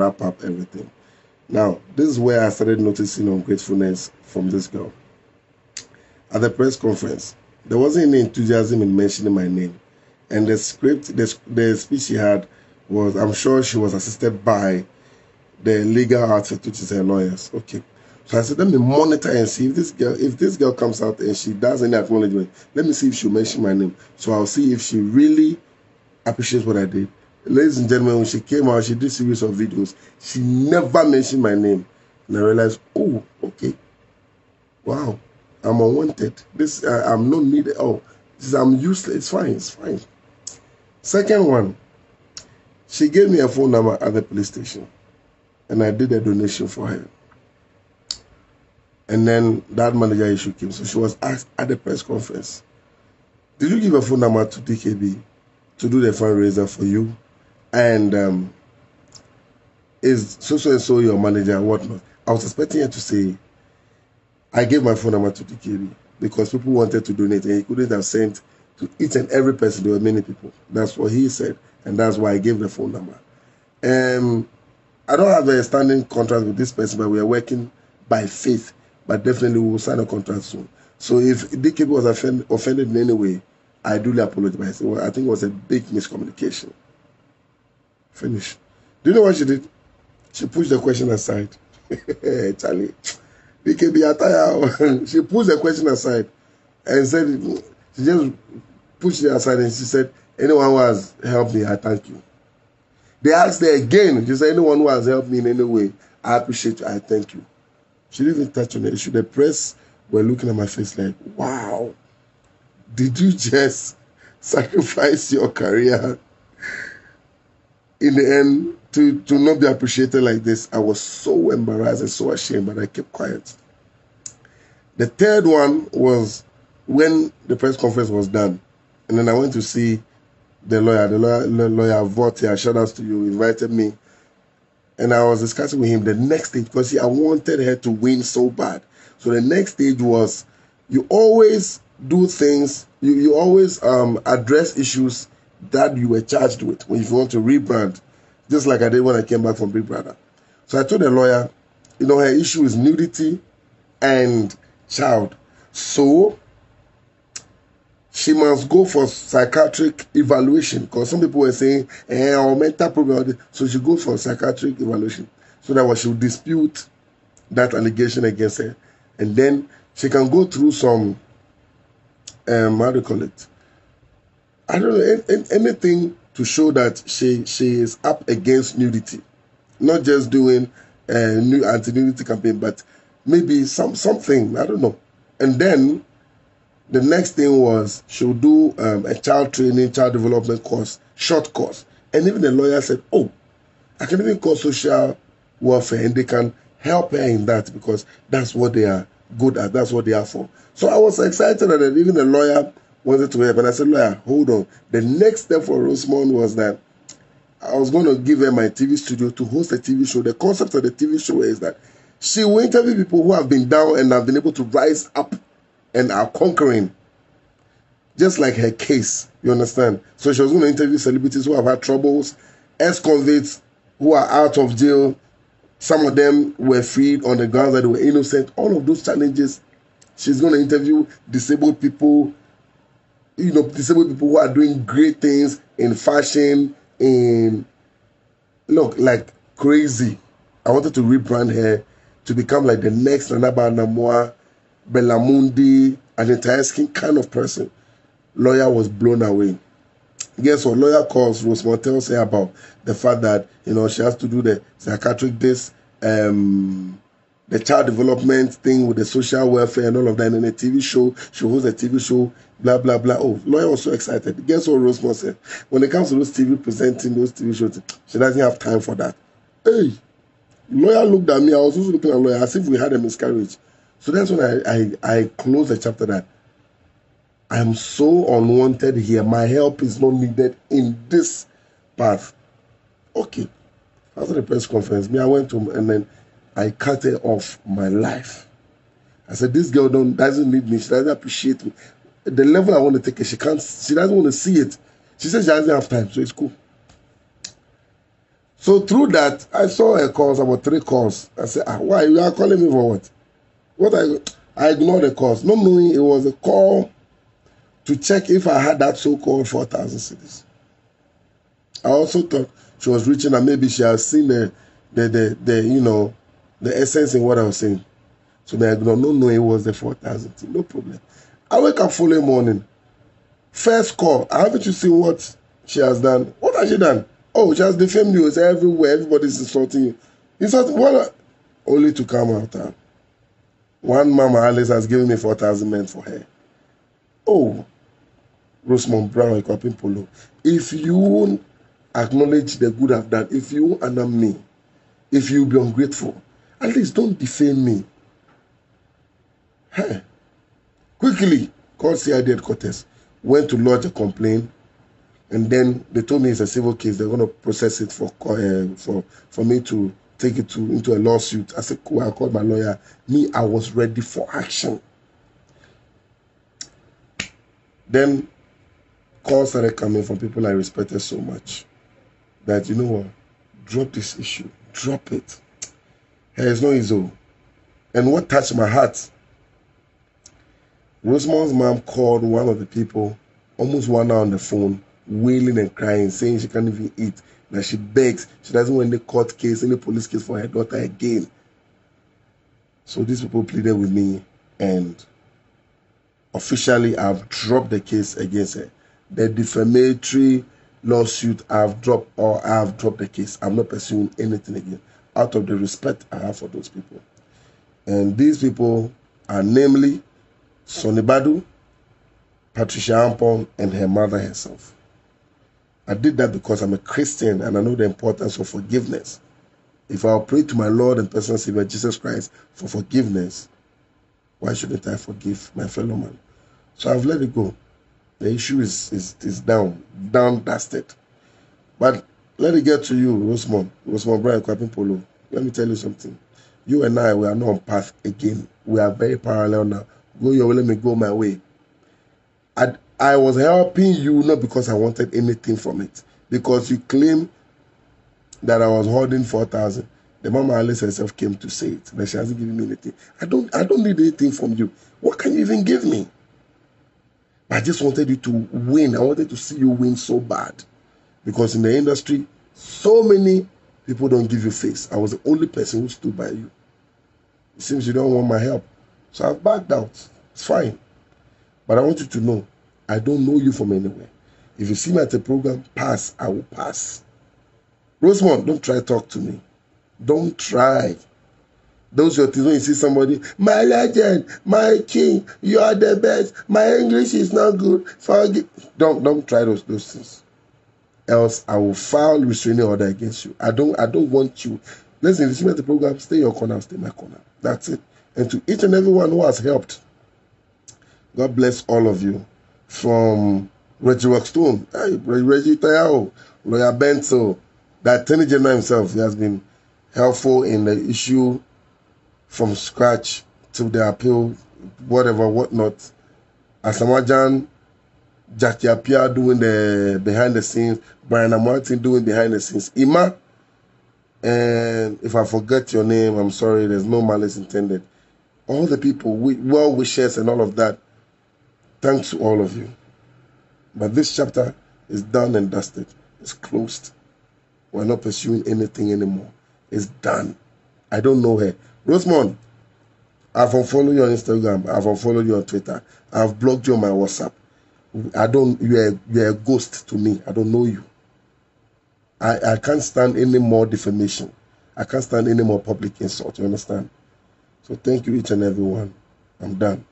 wrap up everything. Now, this is where I started noticing ungratefulness from this girl. At the press conference, there wasn't any enthusiasm in mentioning my name. And the speech she had was, I'm sure she was assisted by the legal outfit, which is her lawyers. Okay. So I said, let me monitor and see if this girl comes out and she does any acknowledgement, let me see if she'll mention my name. So I'll see if she really appreciates what I did. Ladies and gentlemen, when she came out, she did a series of videos. She never mentioned my name. And I realized, oh, okay. Wow. I'm unwanted. I'm not needed. Oh, I'm useless. It's fine. It's fine. Second one, she gave me a phone number at the police station. And I did a donation for her. And then that manager issue came. So she was asked at the press conference, did you give a phone number to DKB to do the fundraiser for you? And is so-and-so your manager and whatnot? I was expecting her to say, I gave my phone number to DKB because people wanted to donate and he couldn't have sent to each and every person. There were many people. That's what he said. And that's why I gave the phone number. I don't have a standing contract with this person, but we are working by faith. But definitely we will sign a contract soon. So if DKB was offended in any way, I duly apologize. I think it was a big miscommunication. Finish. Do you know what she did? She pushed the question aside. Charlie, DKB attire. She pushed the question aside and said, she just pushed it aside and she said, anyone who has helped me, I thank you. They asked her again. She said, anyone who has helped me in any way, I appreciate you, I thank you. She didn't even touch on the issue. The press were looking at my face like, wow, did you just sacrifice your career in the end to not be appreciated like this? I was so embarrassed and so ashamed, but I kept quiet. The third one was when the press conference was done. And then I went to see the lawyer Votia, shout outs to you, invited me. And I was discussing with him the next stage because I wanted her to win so bad. So the next stage was, you always do things, you always address issues that you were charged with when you want to rebrand, just like I did when I came back from Big Brother. So I told the lawyer, her issue is nudity and child. So she must go for psychiatric evaluation because some people were saying, or mental problem. So she goes for psychiatric evaluation so that she will dispute that allegation against her. And then she can go through some, how do you call it? I don't know, anything to show that she is up against nudity. Not just doing a new anti-nudity campaign, but maybe something, I don't know. And then the next thing was she'll do a child training, child development course, short course. And even the lawyer said, oh, I can even call social welfare and they can help her in that because that's what they are good at. That's what they are for. So I was excited that even the lawyer wanted to help. And I said, lawyer, hold on. The next step for Rosemond was that I was going to give her my TV studio to host a TV show. The concept of the TV show is that she will interview people who have been down and have been able to rise up and are conquering, just like her case, you understand? So she was going to interview celebrities who have had troubles, ex-convicts who are out of jail. Some of them were freed on the grounds that they were innocent. All of those challenges, she's going to interview disabled people, disabled people who are doing great things in fashion, like crazy. I wanted to rebrand her to become like the next Nanaba Namoa, Bellamundi, an entire skin kind of person. Lawyer was blown away. Guess what? Lawyer calls Rosemond, tells her about the fact that she has to do the psychiatric the child development thing with the social welfare and all of that in a TV show. She hosts a TV show, blah blah blah. Oh, lawyer was so excited. Guess what Rosemond said? When it comes to those presenting those TV shows, she doesn't have time for that. Hey, lawyer looked at me. I was also looking at lawyer as if we had a miscarriage. So that's when I closed the chapter that I am so unwanted here. My help is not needed in this path. Okay. After the press conference, I went home and then I cut her off my life. I said, this girl doesn't need me. She doesn't appreciate me. The level I want to take her, she doesn't want to see it. She says she doesn't have time, so it's cool. So through that, I saw a calls, about 3 calls. I said, why? You are calling me for what? I ignored the calls, not knowing it was a call to check if I had that so-called 4,000 cedis. I also thought she was reaching and maybe she has seen the essence in what I was saying. So then I ignored, not knowing it was the 4,000 thing. No problem. I wake up following morning. First call. Haven't you seen what she has done? What has she done? Oh, she has defamed you. It's everywhere. Everybody's insulting you. Insulting what? Only to come out. One Mama Alice has given me 4,000 men for her. Oh, Rosemont Brown, Ekwapin Polo. If you won't acknowledge the good I've done, if you won't honor me, if you be ungrateful, at least don't defame me. Hey. Quickly, called CID headquarters, went to lodge a complaint, and then they told me it's a civil case. They're going to process it for me to take it into a lawsuit. I said, cool, I called my lawyer. Me, I was ready for action. Then calls started coming from people I respected so much that, you know what, drop this issue. Drop it. Hey, it's not easy. And what touched my heart, Rosemont's mom called one of the people, almost 1 hour on the phone, wailing and crying, saying she can't even eat, that she begs, she doesn't want any court case, any police case for her daughter again. So these people pleaded with me, and officially I've dropped the case against her. The defamatory lawsuit I've dropped the case. I'm not pursuing anything again, out of the respect I have for those people. And these people are namely Sonny Badu, Patricia Ampong, and her mother herself. I did that because I'm a Christian and I know the importance of forgiveness. If I'll pray to my Lord and personal Savior Jesus Christ for forgiveness, why shouldn't I forgive my fellow man? So I've let it go. The issue is down, dusted. But let it get to you, Rosemont Brian, Ekwapin Polo. Let me tell you something. You and I, we are not on path again. We are very parallel now. Go your way, let me go my way. I was helping you not because I wanted anything from it. Because you claim that I was holding 4,000. The Mama Alice herself came to say it. That she hasn't given me anything. I don't need anything from you. What can you even give me? I just wanted you to win. I wanted to see you win so bad. Because in the industry, so many people don't give you face. I was the only person who stood by you. It seems you don't want my help. So I've backed out. It's fine. But I want you to know, I don't know you from anywhere. If you see me at a program, pass, I will pass. Rosemont, don't try to talk to me. Don't try. Those are your things when you see somebody, my legend, my king, you are the best, my English is not good. Forgive. Don't try those things. Else I will file restraining order against you. I don't want you. Listen, if you see me at the program, stay in your corner, stay in my corner. That's it. And to each and everyone who has helped, God bless all of you. From Reggie Rockstone, Reggie Tayao, Lawyer Bento, that Attorney General himself, he has been helpful in the issue from scratch to the appeal, whatever, whatnot. Asamajan, Jackie Apia doing the behind the scenes, Brian Martin doing behind the scenes, Ima, and if I forget your name, I'm sorry, there's no malice intended. All the people, well wishes and all of that, thanks to all of you. But this chapter is done and dusted. It's closed. We're not pursuing anything anymore. It's done. I don't know her. Rosemont, I've unfollowed you on Instagram. I've unfollowed you on Twitter. I've blocked you on my WhatsApp. You're a ghost to me. I don't know you. I can't stand any more defamation. I can't stand any more public insult. You understand? So thank you each and every one. I'm done.